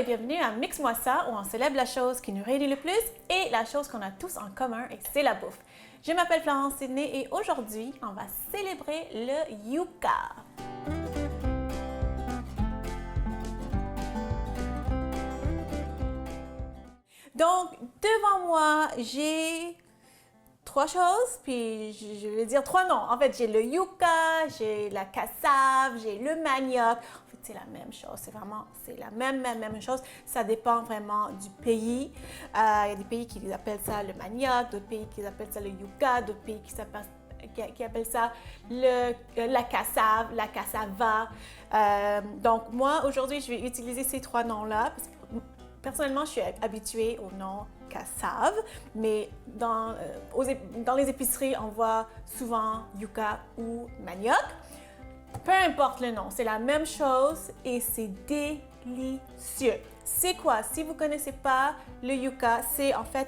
bienvenue à Mix-moi ça où on célèbre la chose qui nous réunit le plus et la chose qu'on a tous en commun et c'est la bouffe. Je m'appelle Florence Sidney et aujourd'hui, on va célébrer le yucca. Donc, devant moi, j'ai trois choses, puis je vais dire trois noms. En fait, j'ai le yucca, j'ai la cassave, j'ai le manioc. En fait, c'est la même chose. C'est la même chose. Ça dépend vraiment du pays. Il y a des pays qui appellent ça le manioc, d'autres pays qui appellent ça le yucca, d'autres pays qui appellent ça la cassave, la cassava. Donc, moi, aujourd'hui, je vais utiliser ces trois noms-là parce que personnellement, je suis habituée au nom cassave, mais dans les épiceries, on voit souvent yucca ou manioc. Peu importe le nom, c'est la même chose et c'est délicieux. C'est quoi? Si vous ne connaissez pas le yucca, c'est en fait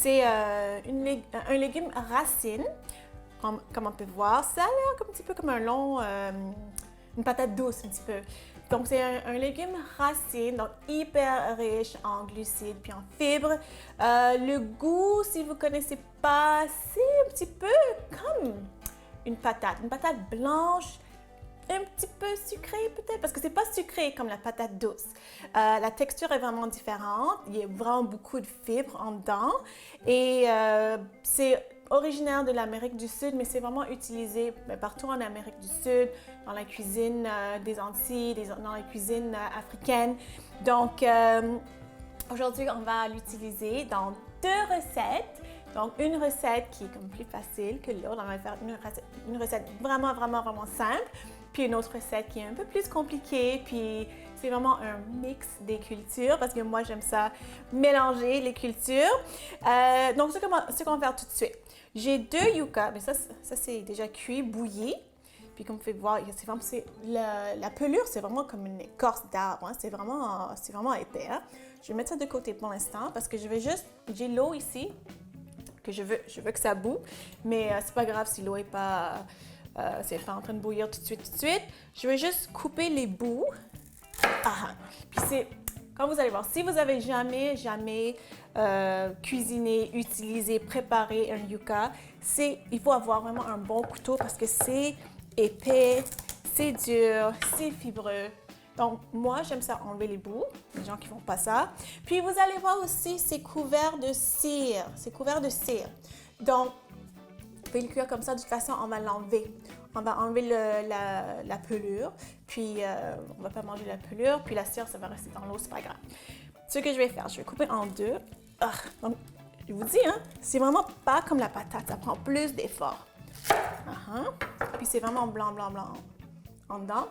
un légume racine, comme on peut voir. Ça a l'air un petit peu comme une patate douce un petit peu. Donc, c'est un légume racine, donc hyper riche en glucides puis en fibres. Le goût, si vous ne connaissez pas, c'est un petit peu comme une patate blanche, un petit peu sucrée peut-être, parce que c'est pas sucré comme la patate douce. La texture est vraiment différente, il y a vraiment beaucoup de fibres en dedans et c'est originaire de l'Amérique du Sud, mais c'est vraiment utilisé partout en Amérique du Sud, dans la cuisine des Antilles, dans la cuisine africaine. Donc, aujourd'hui, on va l'utiliser dans deux recettes. Donc, une recette qui est comme plus facile que l'autre. On va faire une recette vraiment simple. Puis une autre recette qui est un peu plus compliquée. Puis c'est vraiment un mix des cultures parce que moi, j'aime ça mélanger les cultures. Donc, ce qu'on va faire tout de suite. J'ai deux yucca, mais ça c'est déjà cuit, bouilli. Puis comme vous pouvez voir, la pelure, c'est vraiment comme une écorce d'arbre. Hein. C'est vraiment épais. Hein. Je vais mettre ça de côté pour l'instant parce que j'ai l'eau ici, que je veux que ça boue. Mais c'est pas grave si l'eau n'est pas en train de bouillir tout de suite. Je vais juste couper les bouts. Puis comme vous allez voir, si vous avez jamais cuisiné, utilisé, préparé un yucca, il faut avoir vraiment un bon couteau parce que c'est épais, c'est dur, c'est fibreux. Donc, moi, j'aime ça enlever les bouts, les gens qui font pas ça. Puis, vous allez voir aussi, c'est couvert de cire. Donc, vous pouvez le cuire comme ça. De toute façon, on va l'enlever. On va enlever la pelure. Puis, on va pas manger la pelure. Puis, la cire, ça va rester dans l'eau, c'est pas grave. Ce que je vais faire, je vais couper en deux. Donc, je vous dis, hein, c'est vraiment pas comme la patate. Ça prend plus d'effort. Puis, c'est vraiment blanc en dedans.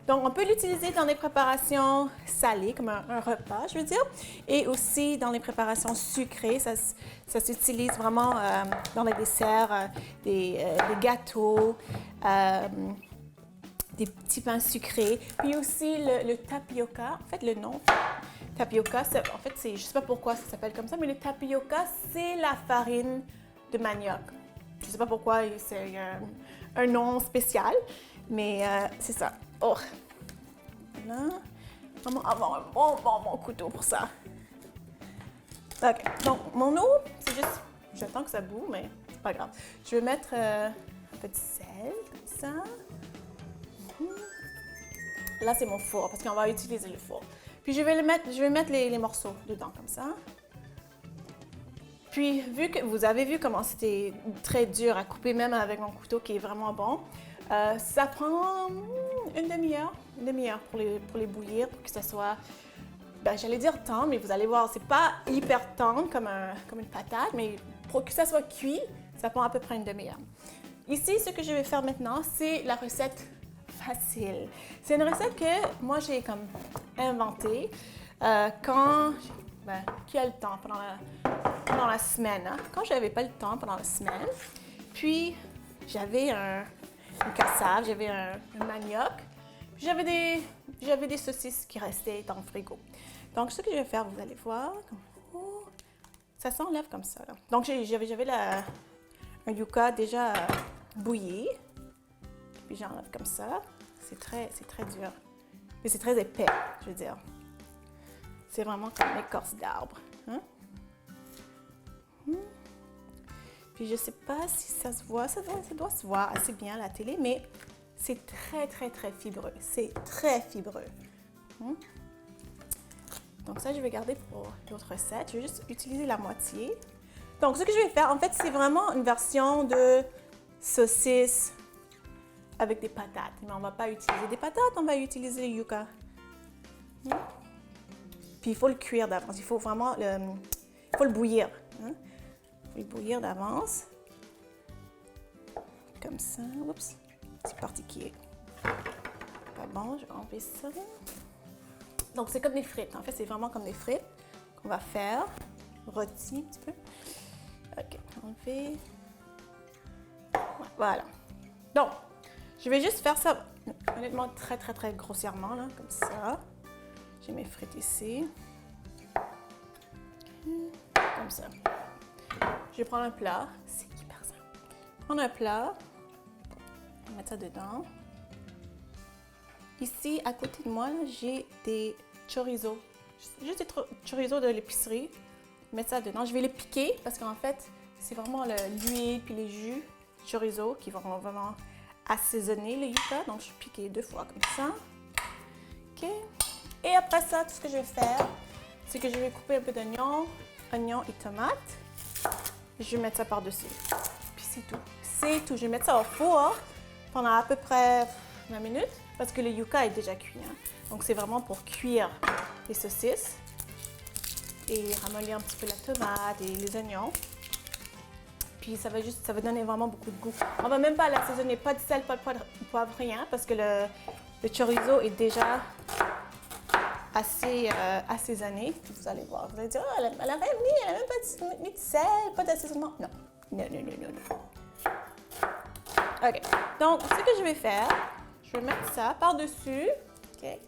Donc, on peut l'utiliser dans des préparations salées, comme un repas, je veux dire, et aussi dans les préparations sucrées. Ça s'utilise vraiment dans les desserts, des gâteaux, des petits pains sucrés. Puis aussi le tapioca. En fait, le nom tapioca, je ne sais pas pourquoi ça s'appelle comme ça, mais le tapioca, c'est la farine de manioc. Je ne sais pas pourquoi c'est un nom spécial, mais c'est ça. Oh! Là, vraiment avoir un bon couteau pour ça. OK. Donc, mon eau, c'est juste... J'attends que ça boue, mais c'est pas grave. Je vais mettre un petit sel, comme ça. Là, c'est mon four, parce qu'on va utiliser le four. Puis, je vais mettre les morceaux dedans, comme ça. Puis, vu que vous avez vu comment c'était très dur à couper, même avec mon couteau qui est vraiment bon, ça prend une demi-heure pour les bouillir, pour que ça soit, j'allais dire tendre, mais vous allez voir, c'est pas hyper tendre comme une patate, mais pour que ça soit cuit, ça prend à peu près une demi-heure. Ici, ce que je vais faire maintenant, c'est la recette facile. C'est une recette que moi, j'ai comme inventée qui a le temps pendant la semaine. Hein? Quand j'avais pas le temps pendant la semaine, puis j'avais une cassave, j'avais un manioc, puis j'avais des saucisses qui restaient dans le frigo. Donc, ce que je vais faire, vous allez voir, ça s'enlève comme ça. Là. Donc, j'avais un yucca déjà bouilli, puis j'enlève comme ça. C'est très dur, mais c'est très épais, je veux dire. C'est vraiment comme l'écorce d'arbre. Hein? Puis je sais pas si ça se voit, ça doit se voir assez bien à la télé, mais c'est très, très, très fibreux. C'est très fibreux. Donc ça, je vais garder pour l'autre recette. Je vais juste utiliser la moitié. Donc, ce que je vais faire, en fait, c'est vraiment une version de saucisse avec des patates. Mais on ne va pas utiliser des patates, on va utiliser le yucca. Puis, il faut le cuire d'avance. Il faut vraiment le bouillir. Il faut le bouillir d'avance. Comme ça. Oups, c'est parti qui est pas bon. Je vais enlever ça. Donc, c'est comme des frites. En fait, c'est vraiment comme des frites qu'on va faire. Rôti un petit peu. OK, enlever. Voilà. Donc, je vais juste faire ça, honnêtement, très, très, très grossièrement, là, comme ça. J'ai mes frites ici. Comme ça. Je vais prendre un plat. C'est hyper simple. Prendre un plat. On va mettre ça dedans. Ici, à côté de moi, j'ai des chorizo. Juste des chorizo de l'épicerie. Mettre ça dedans. Je vais les piquer parce qu'en fait, c'est vraiment l'huile puis les jus chorizo qui vont vraiment assaisonner le yucca. Donc, je vais piquer 2 fois comme ça. OK. Et après ça, tout ce que je vais faire, c'est que je vais couper un peu d'oignon et tomates. Je vais mettre ça par-dessus. Puis c'est tout. C'est tout. Je vais mettre ça au four pendant à peu près 20 minutes parce que le yucca est déjà cuit. Hein. Donc, c'est vraiment pour cuire les saucisses. Et ramollir un petit peu la tomate et les oignons. Puis ça va donner vraiment beaucoup de goût. On va même pas l'assaisonner, pas de sel, pas de poivre, rien, parce que le chorizo est déjà assez assaisonné. Vous allez voir, vous allez dire, oh, elle a même pas mis de sel, pas d'assaisonnement. Non, non. OK, donc ce que je vais faire, je vais mettre ça par-dessus. OK.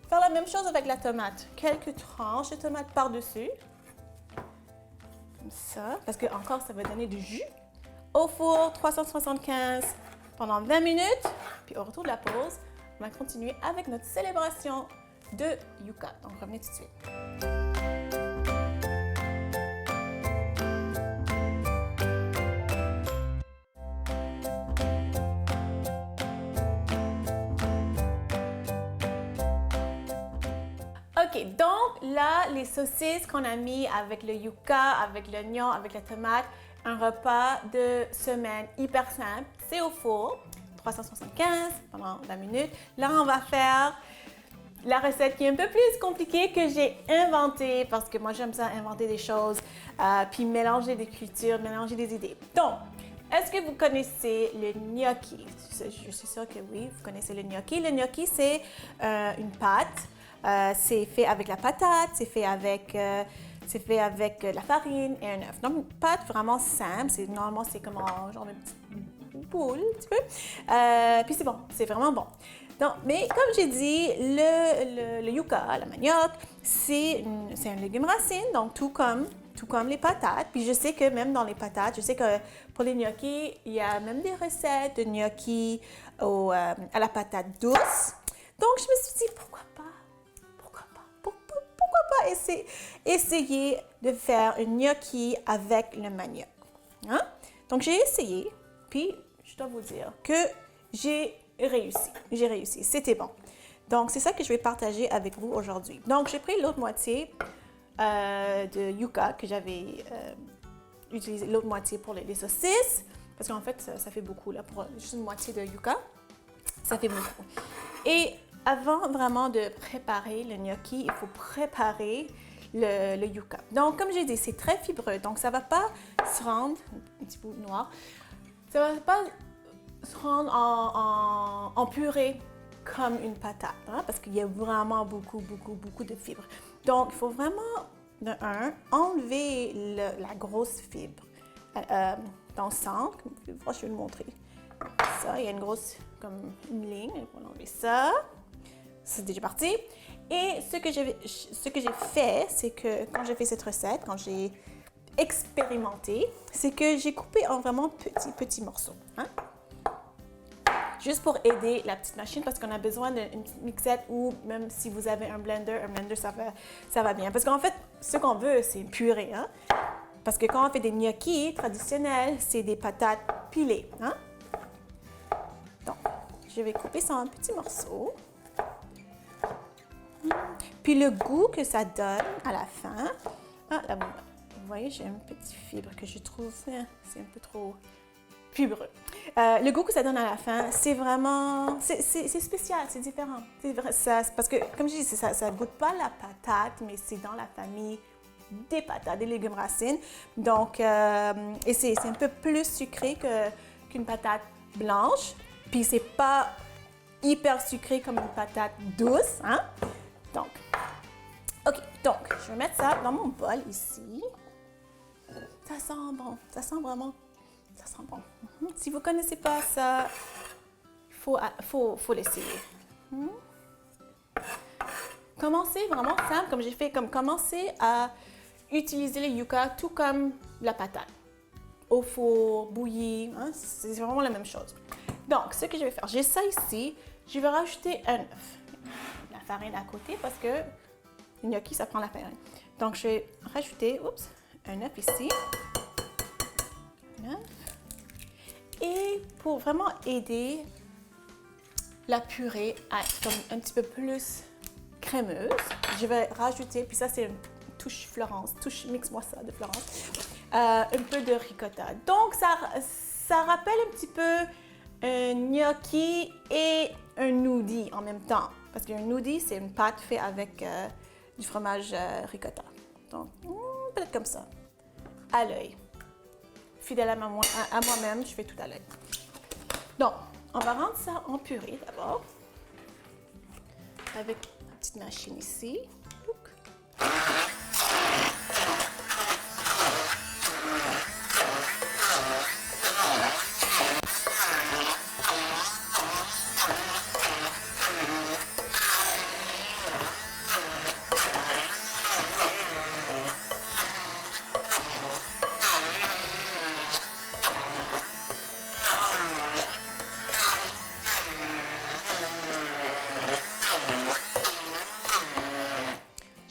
Faire la même chose avec la tomate. Quelques tranches de tomate par-dessus. Comme ça. Parce que encore, ça va donner du jus. Au four, 375 pendant 20 minutes. Puis au retour de la pause, on va continuer avec notre célébration de yucca. Donc, revenez tout de suite. OK, donc là, les saucisses qu'on a mis avec le yucca, avec l'oignon, avec la tomate, un repas de semaine hyper simple. C'est au four, 375 pendant 20 minutes. Là, on va faire la recette qui est un peu plus compliquée que j'ai inventée parce que moi, j'aime ça inventer des choses, puis mélanger des cultures, mélanger des idées. Donc, est-ce que vous connaissez le gnocchi? Je suis sûre que oui, vous connaissez le gnocchi. Le gnocchi, c'est une pâte. C'est fait avec la patate, c'est fait avec la farine et un œuf. Donc, une pâte vraiment simple. Normalement, c'est comme genre une petite boule, un petit peu. Puis c'est bon, c'est vraiment bon. Donc, mais comme j'ai dit, le yucca, la manioc, c'est un légume racine, donc tout comme les patates. Puis je sais que même dans les patates, je sais que pour les gnocchis, il y a même des recettes de gnocchis à la patate douce. Donc, je me suis dit, pourquoi pas essayer de faire un gnocchi avec le manioc. Hein? Donc, j'ai essayé, puis je dois vous dire que j'ai réussi. C'était bon. Donc, c'est ça que je vais partager avec vous aujourd'hui. Donc, j'ai pris l'autre moitié de yucca que j'avais utilisé, l'autre moitié pour les saucisses, parce qu'en fait, ça fait beaucoup, là, pour juste une moitié de yucca. Ça fait beaucoup. Et avant vraiment de préparer le gnocchi, il faut préparer le yucca. Donc, comme j'ai dit, c'est très fibreux, donc ça ne va pas se rendre, un petit bout noir, ça ne va pas se rendre en purée comme une patate, hein, parce qu'il y a vraiment beaucoup de fibres. Donc, il faut vraiment, de un, enlever la grosse fibre dans le centre. Je vais le montrer. Ça, il y a une grosse, comme une ligne, on va enlever ça. C'est déjà parti. Et ce que j'ai fait, c'est que quand j'ai fait cette recette, quand j'ai expérimenté, c'est que j'ai coupé en vraiment petits morceaux. Hein? juste pour aider la petite machine parce qu'on a besoin d'une petite mixette ou même si vous avez un blender, ça va bien. Parce qu'en fait, ce qu'on veut, c'est une purée. Hein? Parce que quand on fait des gnocchis traditionnels, c'est des patates pilées. Hein? Donc, je vais couper ça en petits morceaux. Puis le goût que ça donne à la fin. Ah, là, vous voyez, j'ai une petite fibre que je trouve, c'est un peu trop fibreux. Le goût que ça donne à la fin, c'est vraiment, c'est spécial, c'est différent. Parce que, comme je dis, ça ne goûte pas la patate, mais c'est dans la famille des patates, des légumes racines. Donc, et c'est un peu plus sucré qu'une patate blanche. Puis c'est pas hyper sucré comme une patate douce, hein? Donc, OK, donc, je vais mettre ça dans mon bol ici. Ça sent bon, ça sent vraiment, ça sent bon. Si vous ne connaissez pas ça, il faut l'essayer. Commencez vraiment simple, comme j'ai fait, comme commencer à utiliser les yucca tout comme la patate. Au four, bouilli, hein, c'est vraiment la même chose. Donc, ce que je vais faire, j'ai ça ici, je vais rajouter un œuf. La farine à côté parce que le gnocchi, ça prend la farine. Donc, je vais rajouter, un œuf ici. Un œuf. Et pour vraiment aider la purée à être comme un petit peu plus crémeuse, je vais rajouter, puis ça c'est une touche Florence, mix-moi ça de Florence, un peu de ricotta. Donc, ça rappelle un petit peu un gnocchi et un noodle en même temps. Parce qu'un noodle, c'est une pâte faite avec du fromage ricotta. Donc, peut-être comme ça, à l'œil. Fidèle à moi-même, je fais tout à l'œil. Donc, on va rendre ça en purée d'abord. Avec ma petite machine ici.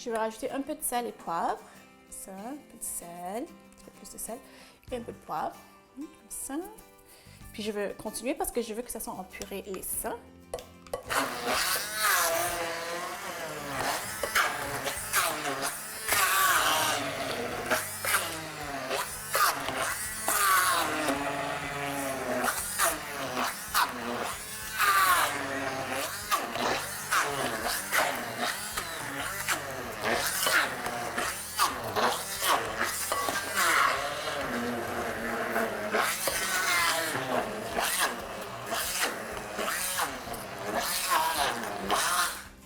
Je vais rajouter un peu de sel et poivre. Ça, un peu de sel, un petit peu plus de sel et un peu de poivre. Comme ça. Puis je vais continuer parce que je veux que ça soit en purée lisse.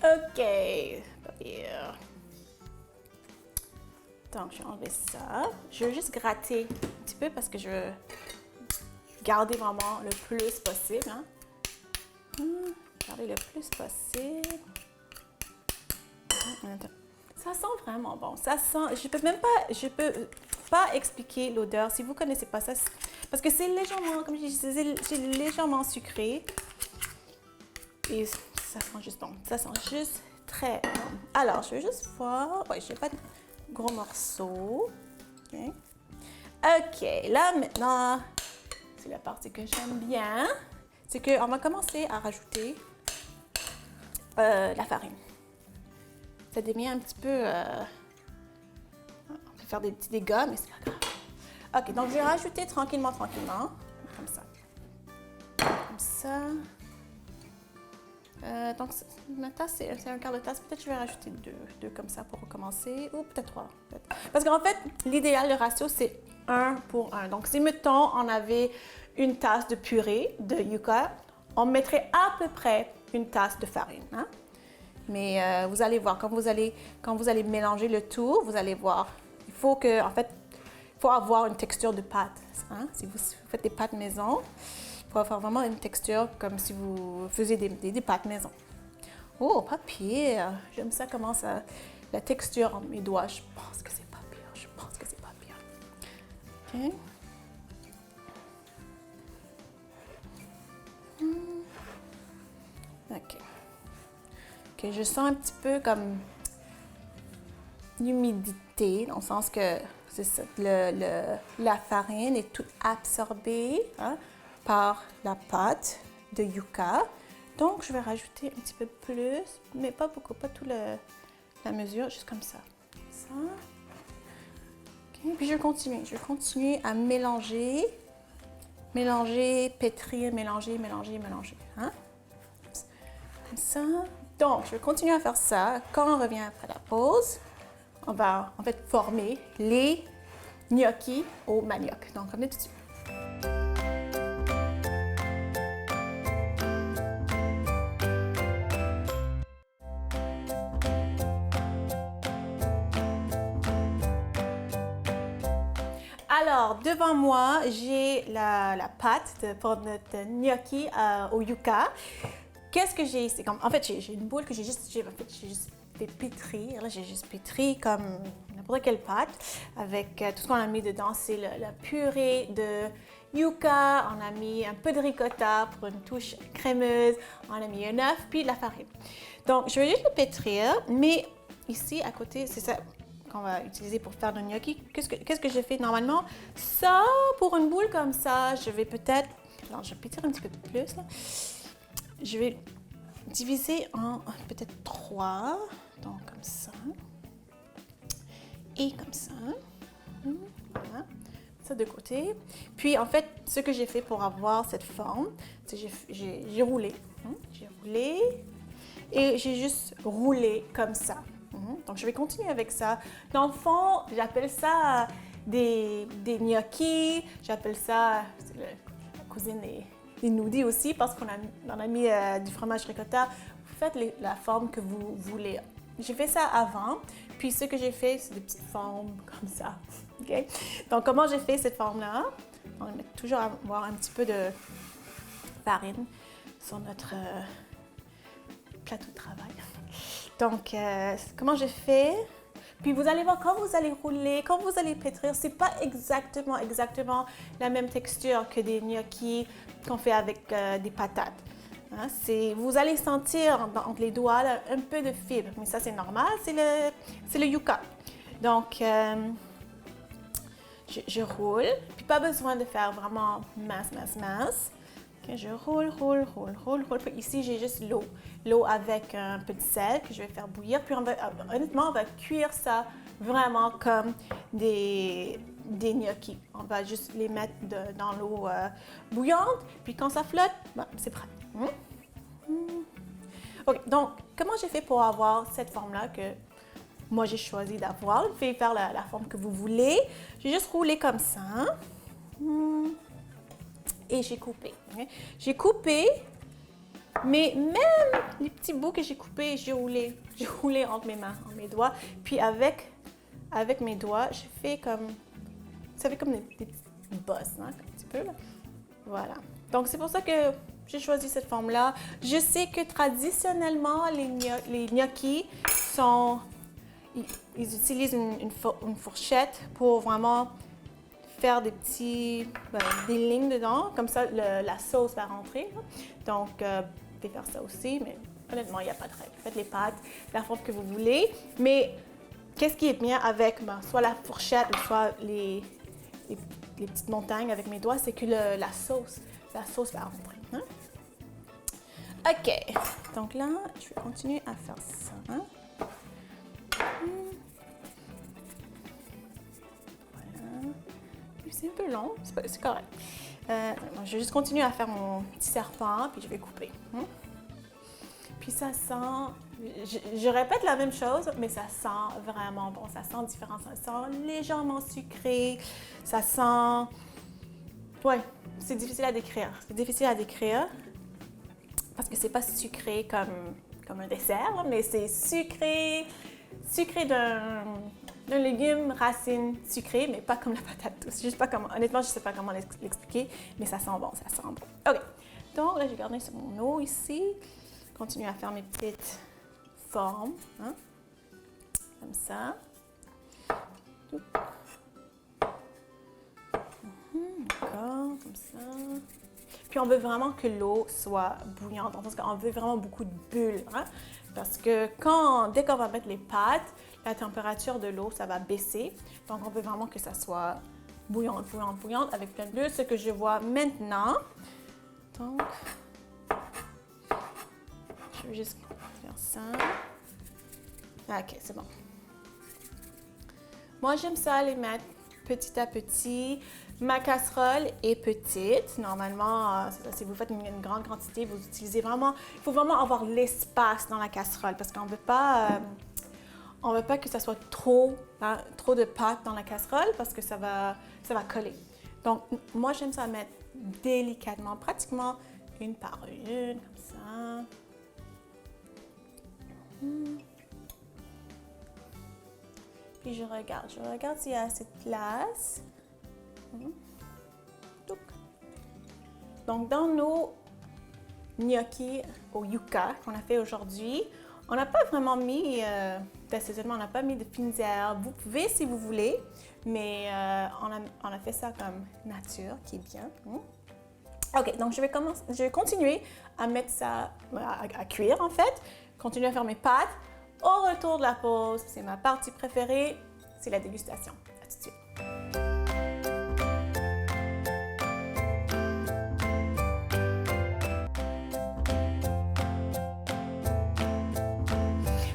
OK. Donc, je vais enlever ça. Je vais juste gratter un petit peu parce que je veux garder vraiment le plus possible. Hein? Garder le plus possible. Ça sent vraiment bon. Ça sent. Je peux pas expliquer l'odeur. Si vous connaissez pas ça, parce que c'est légèrement, comme je dis, c'est légèrement sucré. Et ça sent juste bon. Ça sent juste très bon. Alors, je vais juste voir. Ouais, j'ai pas de gros morceaux. OK, là maintenant, c'est la partie que j'aime bien. C'est qu'on va commencer à rajouter la farine. Ça devient un petit peu... on peut faire des petits dégâts, mais c'est pas grave. OK, donc je vais rajouter tranquillement. Comme ça. Comme ça. Donc, ma tasse, c'est un quart de tasse. Peut-être que je vais rajouter deux comme ça pour recommencer. Ou peut-être 3. Parce qu'en fait, l'idéal, le ratio, c'est 1 pour 1. Donc, si, mettons, on avait une tasse de purée de yucca, on mettrait à peu près une tasse de farine. Hein? Mais vous allez voir, quand vous allez mélanger le tout, vous allez voir. Il faut avoir une texture de pâte. Hein? Si vous faites des pâtes maison, il faut avoir vraiment une texture comme si vous faisiez des pâtes maison. Oh, pas pire. J'aime ça comment ça... La texture entre mes doigts, je pense que c'est pas pire. OK. OK. OK, je sens un petit peu comme l'humidité, dans le sens que c'est ça, la farine est toute absorbée par la pâte de yucca. Donc, je vais rajouter un petit peu plus, mais pas beaucoup, pas toute la mesure, juste comme ça. Ça. OK, puis je vais continuer à mélanger, pétrir, mélanger. Hein? Comme ça. Donc, je vais continuer à faire ça. Quand on revient après la pause, on va en fait former les gnocchis au manioc. Donc, on est tout de suite. Alors, devant moi, j'ai la pâte pour notre gnocchi au yucca. Qu'est-ce que j'ai ici? En fait, j'ai une boule que j'ai juste fait pétrir. Là, j'ai juste pétri comme n'importe quelle pâte avec tout ce qu'on a mis dedans. C'est la purée de yucca. On a mis un peu de ricotta pour une touche crémeuse. On a mis un œuf, puis de la farine. Donc, je vais juste le pétrir, mais ici, à côté, c'est ça qu'on va utiliser pour faire le gnocchi. Qu'est-ce que j'ai fait normalement? Ça, pour une boule comme ça, je vais peut-être... Alors, je vais pétrir un petit peu plus, là. Je vais diviser en peut-être 3, donc comme ça, et comme ça, voilà, ça de côté. Puis en fait, ce que j'ai fait pour avoir cette forme, c'est que j'ai roulé, et j'ai juste roulé comme ça. Donc je vais continuer avec ça. Dans le fond, j'appelle ça des gnocchis, j'appelle ça, c'est la cuisine des noodles aussi, parce qu'on a mis du fromage ricotta. Vous faites la forme que vous voulez. J'ai fait ça avant, puis ce que j'ai fait, c'est des petites formes comme ça. Okay? Donc, comment j'ai fait cette forme-là? On va mettre toujours avoir un petit peu de farine sur notre plateau de travail. Donc, comment j'ai fait? Puis vous allez voir, quand vous allez rouler, quand vous allez pétrir, c'est pas exactement la même texture que des gnocchis qu'on fait avec des patates. Hein? Vous allez sentir entre les doigts là, un peu de fibre, mais ça c'est normal, c'est le yucca. Donc, je roule, puis pas besoin de faire vraiment mince. Okay, je roule. Puis ici, j'ai juste l'eau avec un peu de sel que je vais faire bouillir. Puis honnêtement, on va cuire ça vraiment comme des gnocchis. On va juste les mettre dans l'eau bouillante. Puis quand ça flotte, c'est prêt. OK, donc, comment j'ai fait pour avoir cette forme-là que moi j'ai choisi d'avoir? Vous pouvez faire la forme que vous voulez. J'ai juste roulé comme ça. Et j'ai coupé. Okay? J'ai coupé, mais même les petits bouts que j'ai coupés, j'ai roulé entre mes mains, entre mes doigts. Puis avec mes doigts, j'ai fait comme, ça fait comme des petites bosses, hein, un petit peu. Là. Voilà. Donc c'est pour ça que j'ai choisi cette forme-là. Je sais que traditionnellement, les gnocchis ils utilisent une fourchette pour vraiment faire des lignes dedans, comme ça la sauce va rentrer. Donc, vous pouvez faire ça aussi, mais honnêtement, il n'y a pas de règle. Faites les pâtes, la forme que vous voulez. Mais qu'est-ce qui est bien avec soit la fourchette ou soit les petites montagnes avec mes doigts, c'est que la sauce va rentrer. Hein? OK. Donc là, je vais continuer à faire ça. Hein? C'est un peu long, c'est correct. Je vais juste continuer à faire mon petit serpent, puis je vais couper. Puis ça sent, je répète la même chose, mais ça sent vraiment bon, ça sent différent, ça sent légèrement sucré, ça sent... Ouais, c'est difficile à décrire. Parce que c'est pas sucré comme un dessert, mais c'est sucré d'un légume racine sucrée, mais pas comme la patate douce. Honnêtement, je ne sais pas comment l'expliquer, mais ça sent bon, OK. Donc là, j'ai gardé sur mon eau ici. Continue à faire mes petites formes, hein? Comme ça. D'accord, comme ça. Puis on veut vraiment que l'eau soit bouillante, dans le sens qu'on veut vraiment beaucoup de bulles. Hein? Parce que dès qu'on va mettre les pâtes, la température de l'eau, ça va baisser. Donc on veut vraiment que ça soit bouillante, bouillante, bouillante, avec plein de bulles, ce que je vois maintenant. Donc, je vais juste faire ça. Ok, c'est bon. Moi, j'aime ça les mettre petit à petit. Ma casserole est petite. Normalement, si vous faites une grande quantité, vous utilisez vraiment... Il faut vraiment avoir l'espace dans la casserole parce qu'on ne veut pas... on veut pas que ça soit trop de pâte dans la casserole parce que ça va coller. Donc, moi, j'aime ça mettre délicatement, pratiquement une par une, comme ça. Puis je regarde s'il y a assez de place. Donc, dans nos gnocchis au yucca qu'on a fait aujourd'hui, on n'a pas vraiment mis d'assaisonnement, on n'a pas mis de fines herbes. Vous pouvez si vous voulez, mais on a fait ça comme nature, qui est bien. Ok, donc je vais continuer à mettre ça à cuire en fait. Continuer à faire mes pâtes. Au retour de la pause, c'est ma partie préférée, c'est la dégustation. À tout de suite.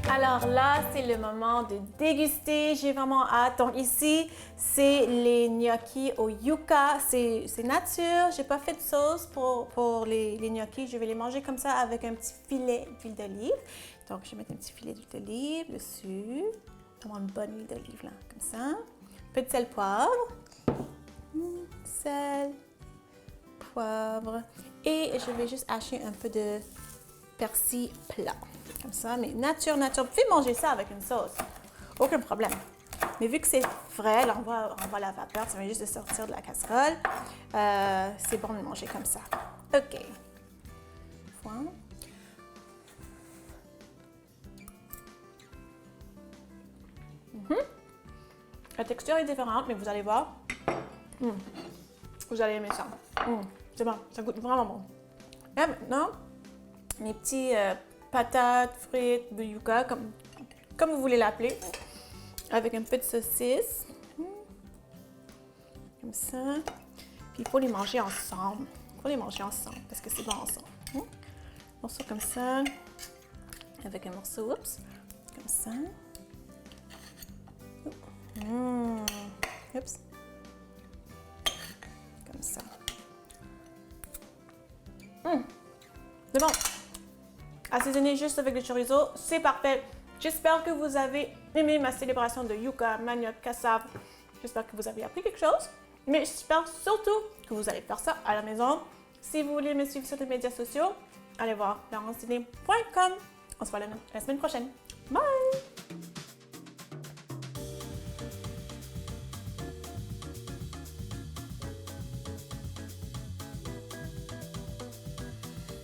Alors là, c'est le moment de déguster. J'ai vraiment hâte. Donc ici, c'est les gnocchis au yucca. C'est nature. J'ai pas fait de sauce pour les gnocchis. Je vais les manger comme ça avec un petit filet d'huile d'olive. Donc, je vais mettre un petit filet d'huile d'olive dessus. Vraiment une bonne huile d'olive là, comme ça. Un peu de sel, poivre. Sel, poivre. Et je vais juste hacher un peu de persil plat. Comme ça, mais nature. Vous pouvez manger ça avec une sauce. Aucun problème. Mais vu que c'est frais, là, on voit la vapeur, ça vient juste de sortir de la casserole. C'est bon de le manger comme ça. OK. Voilà. La texture est différente, mais vous allez voir. Vous allez aimer ça. C'est bon, ça goûte vraiment bon. Et maintenant, mes petits patates frites de yucca, comme vous voulez l'appeler, avec un peu de saucisse. Comme ça. Puis il faut les manger ensemble. Parce que c'est bon ensemble. Un morceau comme ça. Avec un morceau, comme ça. Oups. Comme ça. C'est bon. Assaisonner juste avec le chorizo, c'est parfait. J'espère que vous avez aimé ma célébration de yucca, manioc, cassave. J'espère que vous avez appris quelque chose. Mais j'espère surtout que vous allez faire ça à la maison. Si vous voulez me suivre sur les médias sociaux, allez voir laurentedine.com. On se voit la semaine prochaine. Bye!